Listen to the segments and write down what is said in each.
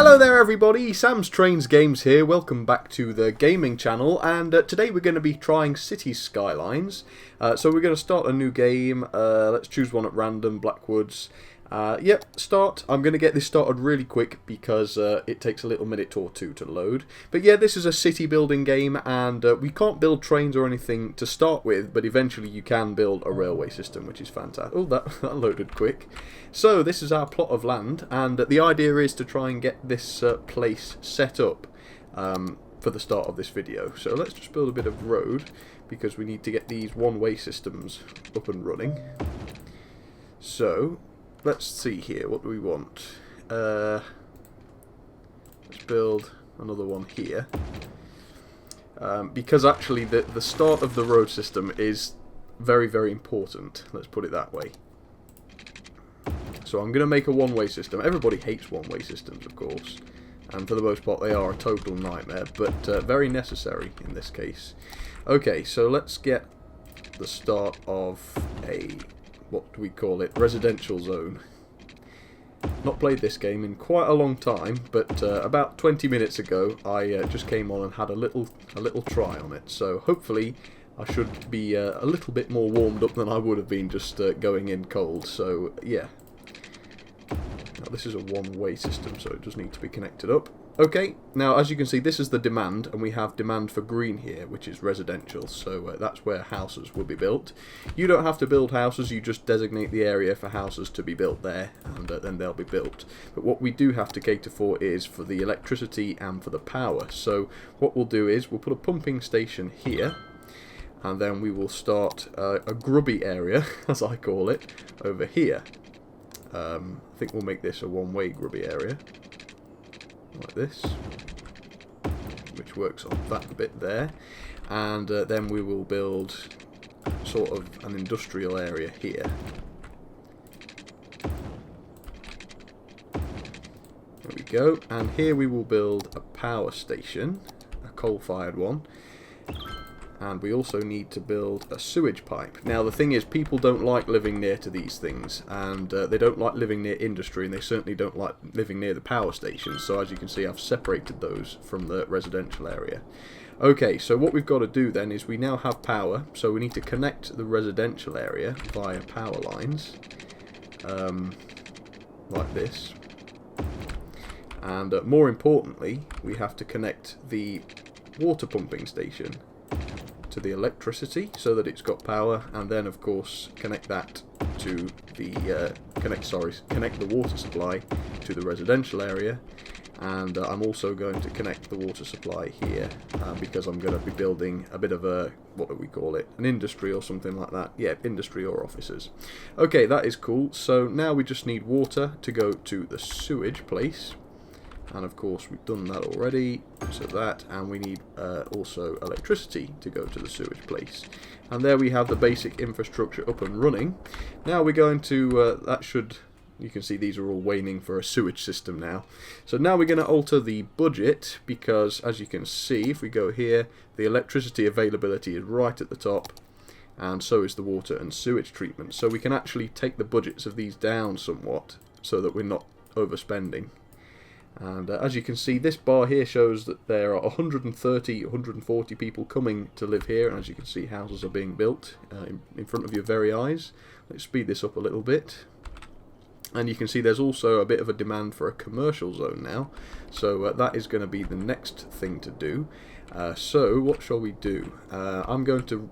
Hello there everybody, Sam's Trains Games here, welcome back to the gaming channel, and today we're going to be trying Cities Skylines. So we're going to start a new game. Let's choose one at random, Blackwoods. Yep, start. I'm going to get this started really quick because it takes a little minute or two to load. But yeah, this is a city building game, and we can't build trains or anything to start with, but eventually you can build a railway system, which is fantastic. Oh, that loaded quick. So this is our plot of land, and the idea is to try and get this place set up for the start of this video. So let's just build a bit of road, because we need to get these one-way systems up and running. So let's see here, what do we want? Let's build another one here. Because actually the start of the road system is very, very important. Let's put it that way. So I'm going to make a one-way system. Everybody hates one-way systems, of course. And for the most part they are a total nightmare, but very necessary in this case. Okay, so let's get the start of a, what do we call it, residential zone. Not played this game in quite a long time, but about 20 minutes ago I just came on and had a little try on it. So hopefully I should be a little bit more warmed up than I would have been just going in cold. So yeah. Now this is a one-way system, so it does need to be connected up. Okay, now as you can see this is the demand, and we have demand for green here, which is residential, so that's where houses will be built. You don't have to build houses, you just designate the area for houses to be built there, and then they'll be built. But what we do have to cater for is for the electricity and for the power. So what we'll do is we'll put a pumping station here, and then we will start a grubby area, as I call it, over here. I think we'll make this a one-way grubby area, like this, which works on that bit there, and then we will build sort of an industrial area here. There we go, and here we will build a power station, a coal-fired one. And we also need to build a sewage pipe. Now the thing is, people don't like living near to these things, and they don't like living near industry, and they certainly don't like living near the power stations. So as you can see, I've separated those from the residential area. Okay, so what we've got to do then is we now have power, so we need to connect the residential area via power lines, like this. And more importantly, we have to connect the water pumping station to the electricity so that it's got power, and then of course connect that to the connect the water supply to the residential area. And I'm also going to connect the water supply here because I'm going to be building a bit of a, what do we call it, an industry or something like that. Yeah, industry or offices. Okay, that is cool. So now we just need water to go to the sewage place. And of course we've done that already, so that, and we need also electricity to go to the sewage place. And there we have the basic infrastructure up and running. Now we're going to, you can see these are all waning for a sewage system now. So now we're going to alter the budget, because as you can see, if we go here, the electricity availability is right at the top, and so is the water and sewage treatment. So we can actually take the budgets of these down somewhat, so that we're not overspending. And as you can see, this bar here shows that there are 130, 140 people coming to live here, and as you can see, houses are being built in front of your very eyes. Let's speed this up a little bit. And you can see there's also a bit of a demand for a commercial zone now, so that is going to be the next thing to do. So what shall we do? I'm going to,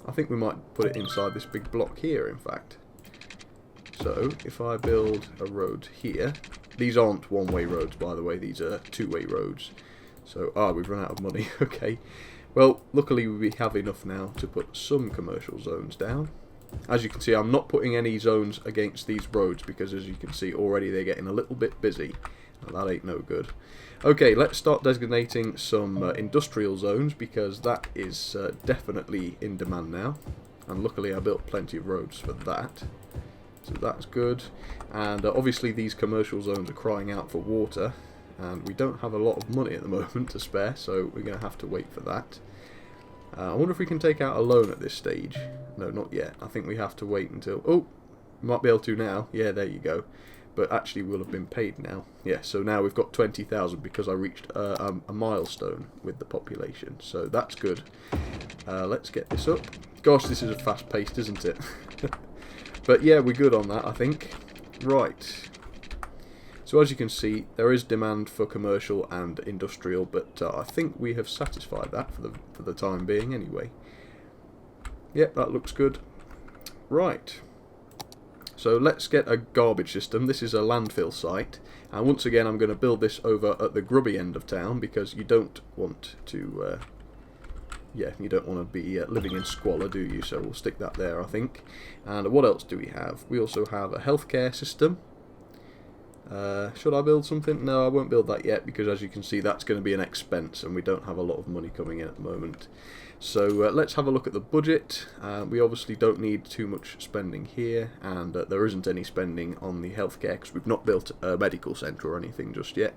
I think we might put it inside this big block here, in fact. So if I build a road here, these aren't one-way roads, by the way, these are two-way roads. So, we've run out of money, okay. Well, luckily we have enough now to put some commercial zones down. As you can see, I'm not putting any zones against these roads, because as you can see already they're getting a little bit busy. Well, that ain't no good. Okay, let's start designating some industrial zones, because that is definitely in demand now. And luckily I built plenty of roads for that. So that's good, and obviously these commercial zones are crying out for water, and we don't have a lot of money at the moment to spare, so we're going to have to wait for that. I wonder if we can take out a loan at this stage. No, not yet. I think we have to wait until... Oh, we might be able to now. Yeah, there you go. but actually will have been paid now. Yeah, so now we've got 20,000 because I reached a milestone with the population, so that's good. Let's get this up. Gosh, this is a fast paced, isn't it? But yeah, we're good on that, I think. Right. So as you can see, there is demand for commercial and industrial, but I think we have satisfied that for the time being anyway. Yep, that looks good. Right. So let's get a garbage system. This is a landfill site, and once again I'm going to build this over at the grubby end of town because you don't want to you don't want to be living in squalor, do you? So we'll stick that there, I think. And what else do we have? We also have a healthcare system. Should I build something? No, I won't build that yet because, as you can see, that's going to be an expense and we don't have a lot of money coming in at the moment. So let's have a look at the budget. We obviously don't need too much spending here, and there isn't any spending on the healthcare because we've not built a medical centre or anything just yet.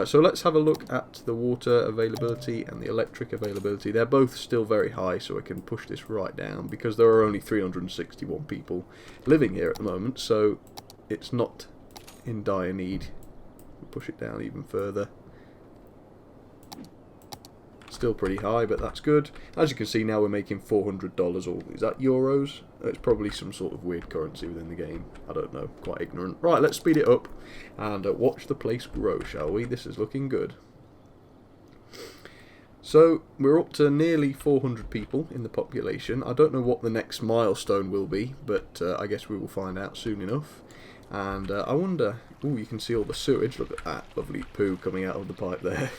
So let's have a look at the water availability and the electric availability. They're both still very high, so I can push this right down because there are only 361 people living here at the moment, so it's not in dire need. Push it down even further. Still pretty high, but that's good. As you can see, now we're making $400, or is that euros? It's probably some sort of weird currency within the game. I don't know, quite ignorant. Right, let's speed it up and watch the place grow, shall we? This is looking good. So we're up to nearly 400 people in the population. I don't know what the next milestone will be, but I guess we will find out soon enough. And I wonder, ooh, you can see all the sewage. Look at that lovely poo coming out of the pipe there.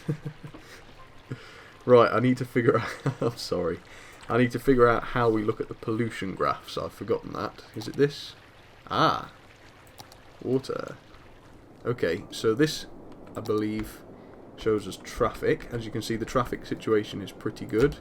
Right, I need to figure out, I'm sorry, I need to figure out how we look at the pollution graphs. I've forgotten that. Is it this? Ah, water. Okay, so this, I believe, shows us traffic. As you can see, the traffic situation is pretty good.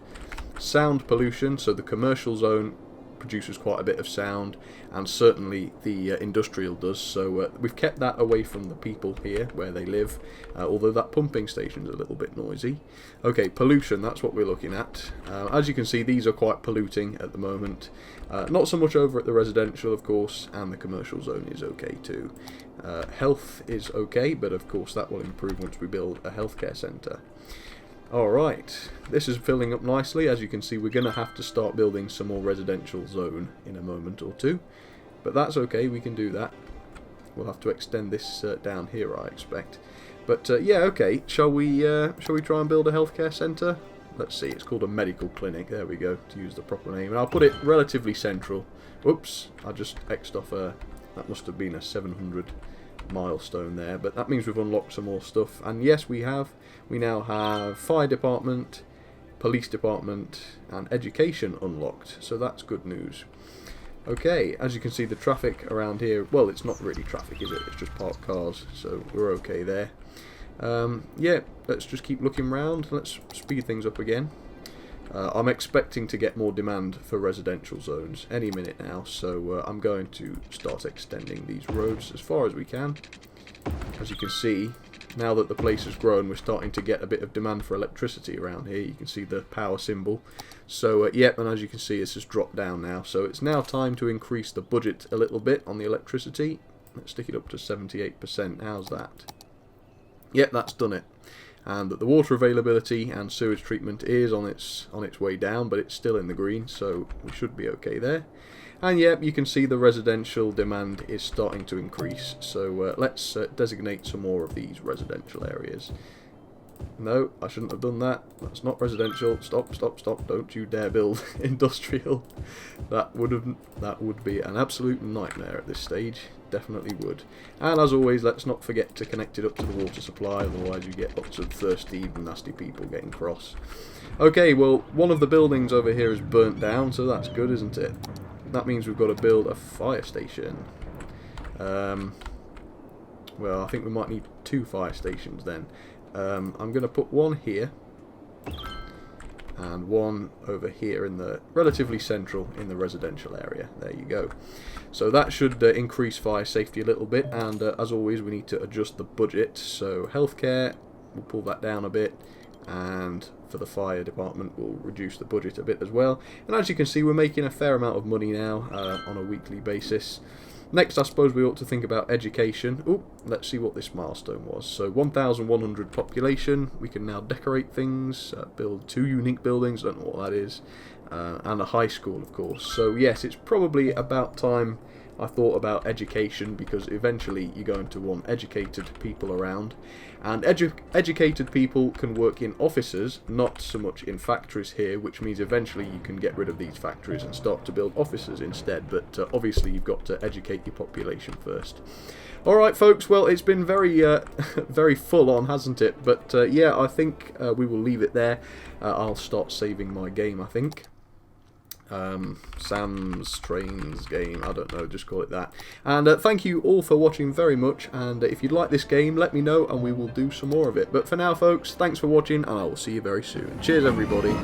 Sound pollution, so the commercial zone produces quite a bit of sound, and certainly the industrial does, so we've kept that away from the people here where they live, although that pumping station's a little bit noisy. Okay, pollution, that's what we're looking at. As you can see, these are quite polluting at the moment. Not so much over at the residential, of course, and the commercial zone is okay too. Health is okay, but of course that will improve once we build a healthcare centre. Alright, this is filling up nicely. As you can see, we're going to have to start building some more residential zone in a moment or two. But that's okay, we can do that. We'll have to extend this down here, I expect. But yeah, okay, shall we try and build a healthcare centre? Let's see, it's called a medical clinic, there we go, to use the proper name. And I'll put it relatively central. Whoops, I just X'd off that must have been a 700 milestone there, but that means we've unlocked some more stuff. And yes, we now have fire department, police department, and education unlocked, so that's good news. Okay, as you can see, the traffic around here, well, it's not really traffic, is it? It's just parked cars, so we're okay there. Yeah, let's just keep looking around. Let's speed things up again. I'm expecting to get more demand for residential zones any minute now, so I'm going to start extending these roads as far as we can. As you can see, now that the place has grown, we're starting to get a bit of demand for electricity around here. You can see the power symbol. So, yep, and as you can see, it's just dropped down now. So it's now time to increase the budget a little bit on the electricity. Let's stick it up to 78%. How's that? Yep, that's done it. And the water availability and sewage treatment is on its way down, but it's still in the green, so we should be okay there. And yep, you can see the residential demand is starting to increase, so let's designate some more of these residential areas. No, I shouldn't have done that. That's not residential. Stop, stop, stop. Don't you dare build industrial. That would be an absolute nightmare at this stage. Definitely would. And as always, let's not forget to connect it up to the water supply, otherwise you get lots of thirsty, nasty people getting cross. Okay, well, one of the buildings over here is burnt down, so that's good, isn't it? That means we've got to build a fire station. Well, I think we might need 2 fire stations then. I'm going to put one here and one over here in the relatively central in the residential area. There you go. So that should increase fire safety a little bit, and as always we need to adjust the budget. So healthcare, we'll pull that down a bit, and for the fire department we'll reduce the budget a bit as well. And as you can see, we're making a fair amount of money now on a weekly basis. Next, I suppose we ought to think about education. Oh, let's see what this milestone was. So 1,100 population. We can now decorate things, build 2 unique buildings, don't know what that is, and a high school, of course. So yes, it's probably about time I thought about education, because eventually you're going to want educated people around, and educated people can work in offices, not so much in factories here, which means eventually you can get rid of these factories and start to build offices instead, but obviously you've got to educate your population first. Alright folks, well it's been very very full on, hasn't it? But yeah, I think we will leave it there. I'll start saving my game, I think. Sam's Trains game, I don't know, just call it that. And thank you all for watching very much, and if you'd like this game, let me know and we will do some more of it. But for now folks, thanks for watching, and I will see you very soon. Cheers everybody.